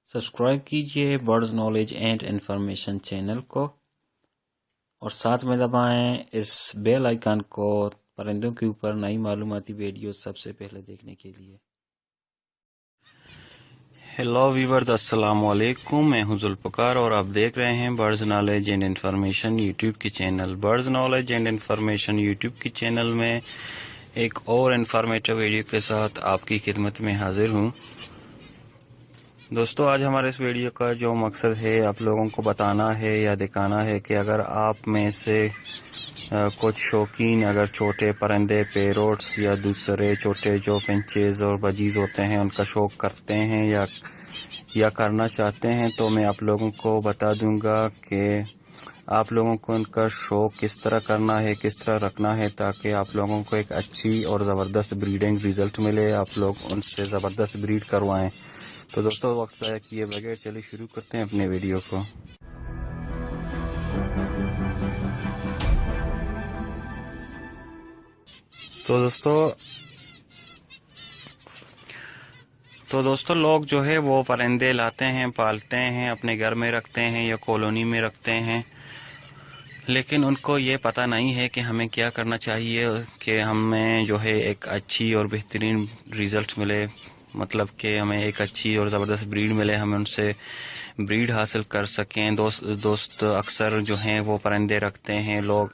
Subscribe कीजिए birds knowledge and information channel को और साथ में दबाएं इस बेल आइकन को परिंदों के ऊपर नई मालूमाती वीडियो सबसे पहले देखने के लिए। हेलो व्यूअर्स, अस्सलाम वालेकुम। मैं हूं जुल्फ़कार और आप देख रहे हैं birds knowledge and information YouTube की channel. Birds knowledge and information YouTube की चैनल में एक और इन्फॉर्मेटिव वीडियो के साथ आपकी खिदमत में हाजिर हूं। दोस्तों, आज हमारे इस वीडियो का जो मकसद है आप लोगों को बताना है या दिखाना है कि अगर आप में से कुछ शौकीन अगर छोटे परिंदे, पैरोट्स या दूसरे छोटे जो फिंचेस और बजीज होते हैं उनका शौक करते हैं या करना चाहते हैं, तो मैं आप लोगों को बता दूंगा कि आप लोगों को उनका शौक किस तरह करना है, किस तरह रखना है, ताकि आप लोगों को एक अच्छी और ज़बरदस्त ब्रीडिंग रिज़ल्ट मिले, आप लोग उनसे ज़बरदस्त ब्रीड करवाएं। तो दोस्तों, वक्त ज़ाया किए बगैर चलिए शुरू करते हैं अपने वीडियो को। तो दोस्तों लोग जो है वो परिंदे लाते हैं, पालते हैं, अपने घर में रखते हैं या कॉलोनी में रखते हैं, लेकिन उनको ये पता नहीं है कि हमें क्या करना चाहिए कि हमें जो है एक अच्छी और बेहतरीन रिज़ल्ट मिले, मतलब कि हमें एक अच्छी और ज़बरदस्त ब्रीड मिले, हमें उनसे ब्रीड हासिल कर सकें। दोस्त अक्सर जो हैं वो परिंदे रखते हैं। लोग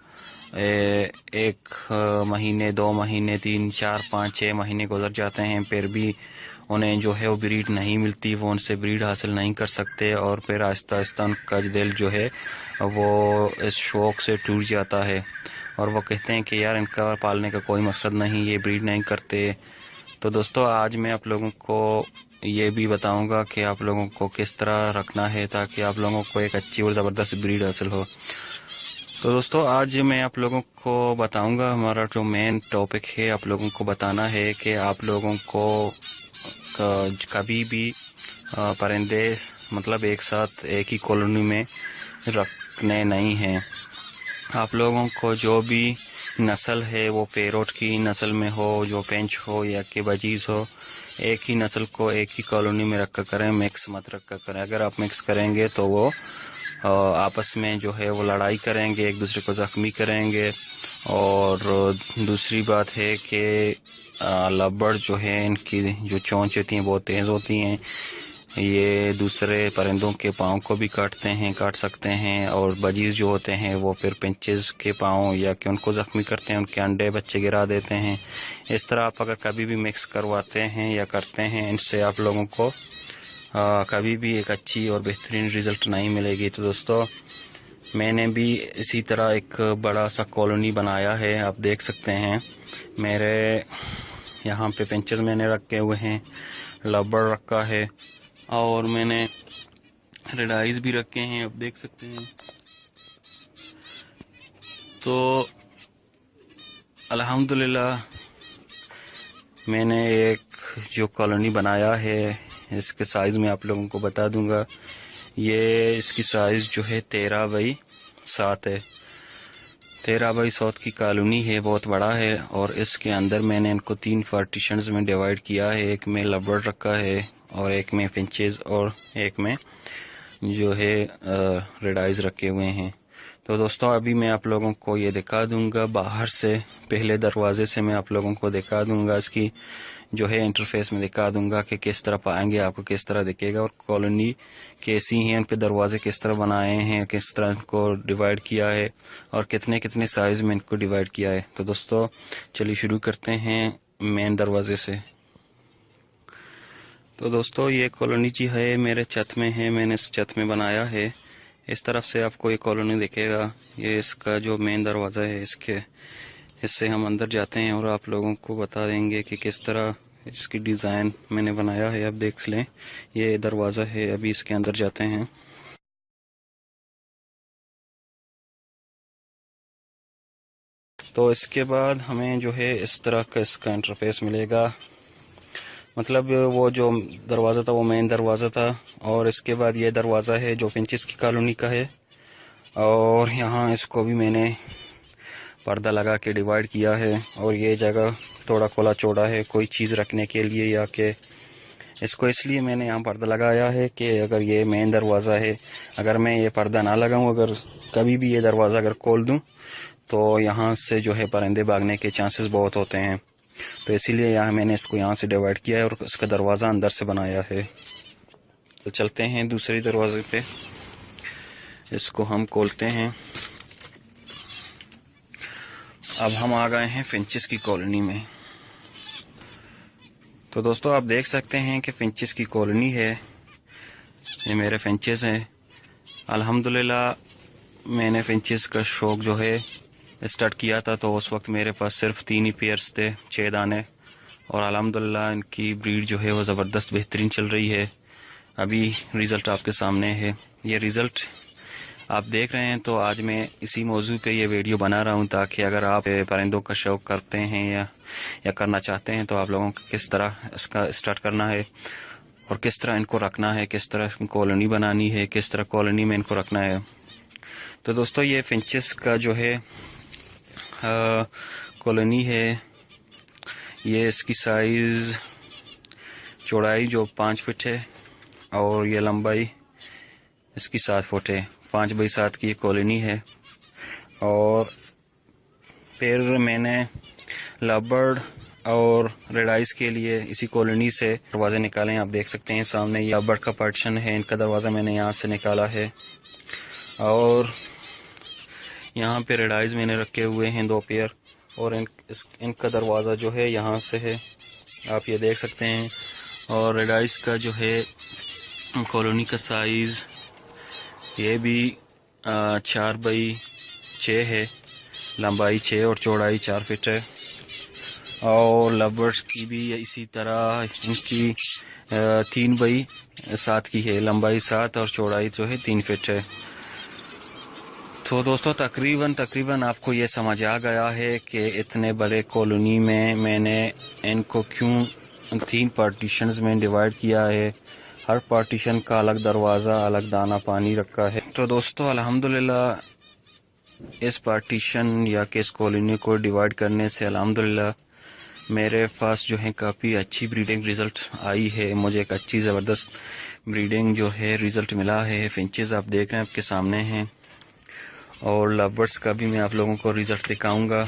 एक महीने, 2 महीने, 3, 4, 5, 6 महीने गुजर जाते हैं, फिर भी उन्हें जो है वो ब्रीड नहीं मिलती, वो उनसे ब्रीड हासिल नहीं कर सकते और फिर आहिस्ता आहिस्ता उनका दिल जो है वो इस शौक़ से टूट जाता है और वो कहते हैं कि यार इनका पालने का कोई मकसद नहीं, ये ब्रीड नहीं करते। तो दोस्तों, आज मैं आप लोगों को ये भी बताऊंगा कि आप लोगों को किस तरह रखना है ताकि आप लोगों को एक अच्छी और ज़बरदस्त ब्रीड हासिल हो। तो दोस्तों, आज मैं आप लोगों को बताऊंगा, हमारा जो मेन टॉपिक है आप लोगों को बताना है कि आप लोगों को कभी भी परिंदे मतलब एक साथ एक ही कॉलोनी में रखने नहीं हैं। आप लोगों को जो भी नस्ल है वो पैरोट की नस्ल में हो, जो पेंच हो या कि बजीज हो, एक ही नस्ल को एक ही कॉलोनी में रखा करें, मिक्स मत रखा करें। अगर आप मिक्स करेंगे तो वो आपस में जो है वो लड़ाई करेंगे, एक दूसरे को ज़ख्मी करेंगे। और दूसरी बात है कि लवबर्ड जो है इनकी जो चोंच होती हैं बहुत तेज़ होती हैं, ये दूसरे परिंदों के पाँव को भी काट सकते हैं और बजीज जो होते हैं वो फिर पिंचेस के पाँव या कि उनको ज़ख्मी करते हैं, उनके अंडे बच्चे गिरा देते हैं। इस तरह आप अगर कभी भी मिक्स करवाते हैं या करते हैं, इनसे आप लोगों को कभी भी एक अच्छी और बेहतरीन रिज़ल्ट नहीं मिलेगी। तो दोस्तों, मैंने भी इसी तरह एक बड़ा सा कॉलोनी बनाया है, आप देख सकते हैं। मेरे यहाँ पे पिंचेस मैंने रखे हुए हैं, लवबर्ड रखा है और मैंने रेड आइज भी रखे हैं, आप देख सकते हैं। तो अल्हम्दुलिल्लाह मैंने एक जो कॉलोनी बनाया है इसके साइज़ में आप लोगों को बता दूंगा। ये इसकी साइज़ जो है 13 बाई 7 है। 13 बाई 7 की कॉलोनी है, बहुत बड़ा है। और इसके अंदर मैंने इनको 3 पार्टीशंस में डिवाइड किया है। एक में लवबर्ड रखा है और एक में फिंचेस और एक में जो है रेड आइज रखे हुए हैं। तो दोस्तों, अभी मैं आप लोगों को ये दिखा दूंगा बाहर से, पहले दरवाजे से मैं आप लोगों को दिखा दूंगा, इसकी जो है इंटरफेस में दिखा दूंगा कि किस तरह पाएंगे, आपको किस तरह दिखेगा और कॉलोनी कैसी है, उनके दरवाजे किस तरह बनाए हैं, किस तरह इनको डिवाइड किया है और कितने कितने साइज़ में इनको डिवाइड किया है। तो दोस्तों, चलिए शुरू करते हैं मेन दरवाजे से। तो दोस्तों, ये कॉलोनी जी है मेरे छत में है, मैंने इस छत में बनाया है। इस तरफ से आपको ये कॉलोनी दिखेगा, ये इसका जो मेन दरवाज़ा है, इससे हम अंदर जाते हैं और आप लोगों को बता देंगे कि किस तरह इसकी डिज़ाइन मैंने बनाया है। आप देख लें, ये दरवाज़ा है, अभी इसके अंदर जाते हैं। तो इसके बाद हमें जो है इस तरह का इसका इंटरफेस मिलेगा, मतलब वो जो दरवाज़ा था वो मेन दरवाज़ा था और इसके बाद ये दरवाज़ा है जो फिंचेस की कॉलोनी का है। और यहाँ इसको भी मैंने पर्दा लगा के डिवाइड किया है और ये जगह थोड़ा खुला चौड़ा है, कोई चीज़ रखने के लिए या कि اس کو اس لیے میں نے یہاں پردہ لگایا ہے کہ اگر یہ مین دروازہ ہے، اگر میں یہ پردہ نہ لگاؤں، اگر کبھی بھی یہ دروازہ اگر کھول دوں تو یہاں سے جو ہے پرندے بھاگنے کے چانسز بہت ہوتے ہیں، تو اسی لیے یہاں میں نے اس کو یہاں سے ڈیوائڈ کیا ہے اور اس کا دروازہ اندر سے بنایا ہے۔ تو چلتے ہیں دوسری دروازے پہ، اس کو ہم کھولتے ہیں۔ اب ہم آ گئے ہیں فنچز کی کالونی میں۔ تو دوستو آپ دیکھ سکتے ہیں کہ فنچز کی کالونی ہے، یہ میرے فنچز ہیں۔ الحمدللہ میں نے فنچز کا شوق جو ہے اسٹارٹ کیا تھا تو اس وقت میرے پاس صرف 3 ہی پیئرس تھے، 6 دانے، اور الحمدللہ ان کی بریڈ جو ہے وہ زبردست بہترین چل رہی ہے۔ ابھی ریزلٹ آپ کے سامنے ہے، یہ ریزلٹ آپ دیکھ رہے ہیں۔ تو آج میں اسی موضوع پہ یہ ویڈیو بنا رہا ہوں تاکہ اگر آپ پرندوں کا شوق کرتے ہیں یا کرنا چاہتے ہیں تو آپ لوگوں کو کس طرح اس کا اسٹارٹ کرنا ہے اور کس طرح ان کو رکھنا ہے، کس طرح کالونی بنانی ہے، کس طرح کالونی میں ان کو رکھنا ہے۔ تو دوستو یہ فنچز کا جو ہے کالونی ہے، یہ اس کی سائز چوڑائی جو 5 فٹ ہے اور یہ لمبائی اس کی 7 فٹ ہے، 5 بائی 7 کی یہ کالونی ہے۔ اور پھر میں نے لو برڈ اور ریڈ آئز کے لیے اسی کالونی سے دروازے نکالے ہیں۔ آپ دیکھ سکتے ہیں سامنے یہ لو برڈ کا پارٹیشن ہے، ان کا دروازہ میں نے یہاں سے نکالا ہے، اور یہاں پہ ریڈ آئز میں نے رکھے ہوئے ہیں 2 پیئر، اور ان کا دروازہ جو ہے یہاں سے ہے، آپ یہ دیکھ سکتے ہیں۔ اور ریڈ آئز کا جو ہے کالونی کا سائز یہ بھی 4 بائی 6 ہے، لمبائی 6 اور چوڑائی 4 فٹ ہے۔ اور لو برڈز کی بھی اسی طرح ان کی 3 بائی 7 کی ہے، لمبائی 7 اور چوڑائی جو ہے 3 فٹ ہے۔ تو دوستو تقریباً آپ کو یہ سمجھ آ گیا ہے کہ اتنے بڑے کالونی میں نے ان کو کیوں 3 پارٹیشنز میں ڈیوائڈ کیا ہے، ہر پارٹیشن کا الگ دروازہ، الگ دانہ پانی رکھا ہے۔ تو دوستو الحمدللہ اس پارٹیشن یا کہ اس کالونی کو ڈیوائڈ کرنے سے الحمدللہ میرے پاس جو ہے کافی اچھی بریڈنگ ریزلٹ آئی ہے، مجھے ایک اچھی زبردست بریڈنگ جو ہے ریزلٹ ملا ہے۔ فنچز آپ دیکھ رہے ہیں آپ کے سامنے ہیں، اور لو برڈز کا بھی میں آپ لوگوں کو ریزلٹ دکھاؤں گا۔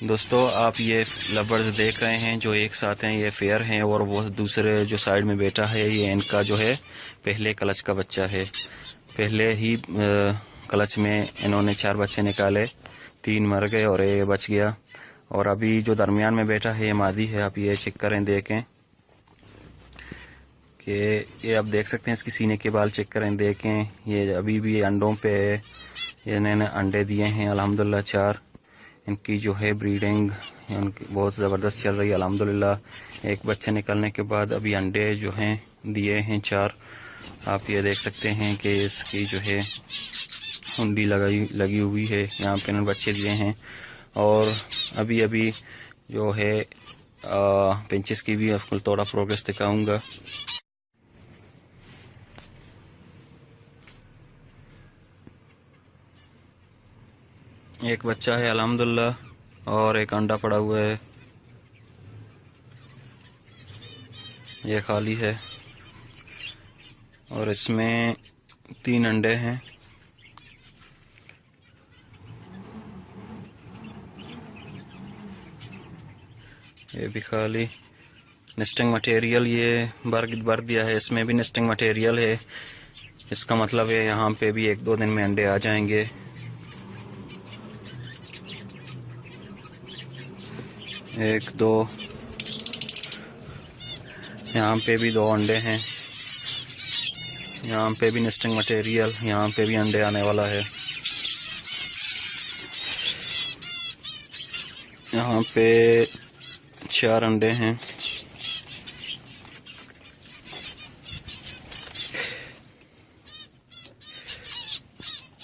دوستو آپ یہ لو برڈز دیکھ رہے ہیں جو ایک ساتھ ہیں، یہ فیئر ہیں، اور وہ دوسرے جو سائیڈ میں بیٹا ہے یہ ان کا جو ہے پہلے کلچ کا بچہ ہے۔ پہلے ہی کلچ میں انہوں نے 4 بچے نکالے، 3 مر گئے اور یہ بچ گیا، اور ابھی جو درمیان میں بیٹا ہے یہ مادی ہے۔ آپ یہ چیک کریں، دیکھیں کہ یہ آپ دیکھ سکتے ہیں، اس کی سینے کے بال چیک کریں، دیکھیں یہ ابھی بھی انڈوں پہ انہوں نے انڈے دیے ہیں الحمدللہ 4۔ ان کی جو ہے بریڈنگ ان کی بہت زبردست چل رہی ہے الحمدللہ۔ ایک بچے نکلنے کے بعد ابھی انڈے جو ہیں دیے ہیں 4۔ آپ یہ دیکھ سکتے ہیں کہ اس کی جو ہے ہنڈی لگی ہوئی ہے، یہاں پہ انہوں نے بچے دیے ہیں۔ اور ابھی جو ہے پنچز کی بھی آپ کو تھوڑا پروگریس دکھاؤں گا۔ ایک بچہ ہے الحمدللہ اور ایک انڈا پڑا ہوا ہے، یہ خالی ہے، اور اس میں 3 انڈے ہیں۔ یہ بھی خالی، نیسٹنگ مٹیریل یہ بھر دیا ہے، اس میں بھی نیسٹنگ مٹیریل ہے، اس کا مطلب ہے یہاں پہ بھی 1-2 دن میں انڈے آ جائیں گے۔ 1 2 یہاں پہ بھی 2 انڈے ہیں، یہاں پہ بھی نیسٹنگ مٹیریل، یہاں پہ بھی انڈے آنے والا ہے۔ یہاں پہ 4 انڈے ہیں،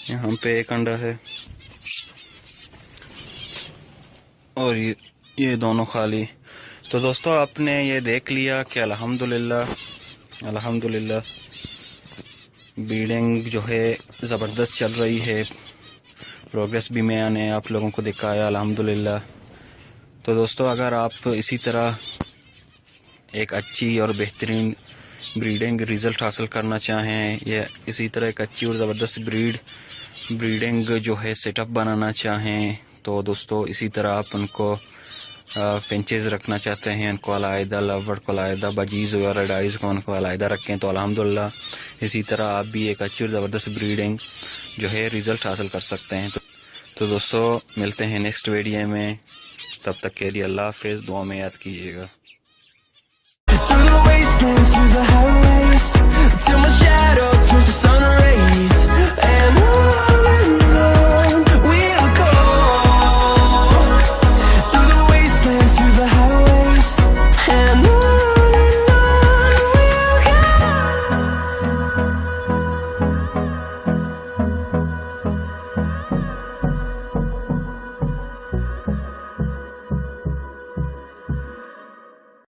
یہاں پہ 1 انڈا ہے، اور یہ دونوں خالی۔ تو دوستو آپ نے یہ دیکھ لیا کہ الحمدللہ بریڈنگ جو ہے زبردست چل رہی ہے، پروگریس بھی میں نے آپ لوگوں کو دکھایا الحمدللہ۔ تو دوستو اگر آپ اسی طرح ایک اچھی اور بہترین بریڈنگ ریزلٹ حاصل کرنا چاہیں یا اسی طرح ایک اچھی اور زبردست بریڈنگ جو ہے سیٹ اپ بنانا چاہیں تو دوستو اسی طرح آپ ان کو پنچز رکھنا چاہتے ہیں، ان کو علیحدہ، لو برڈ کو علیحدہ، بجیز وغیرہ ڈائز کو ان کو علیحدہ رکھیں تو الحمدللہ اسی طرح آپ بھی ایک اچھی اور زبردست بریڈنگ جو ہے ریزلٹ حاصل کر سکتے ہیں۔ تو دوستو ملتے ہیں نیکسٹ ویڈیو میں، تب تک کے لیے اللہ حافظ، دعا میں یاد کیجیے گا۔ Through the wastelands, through the highways, till my shadow turns to sun.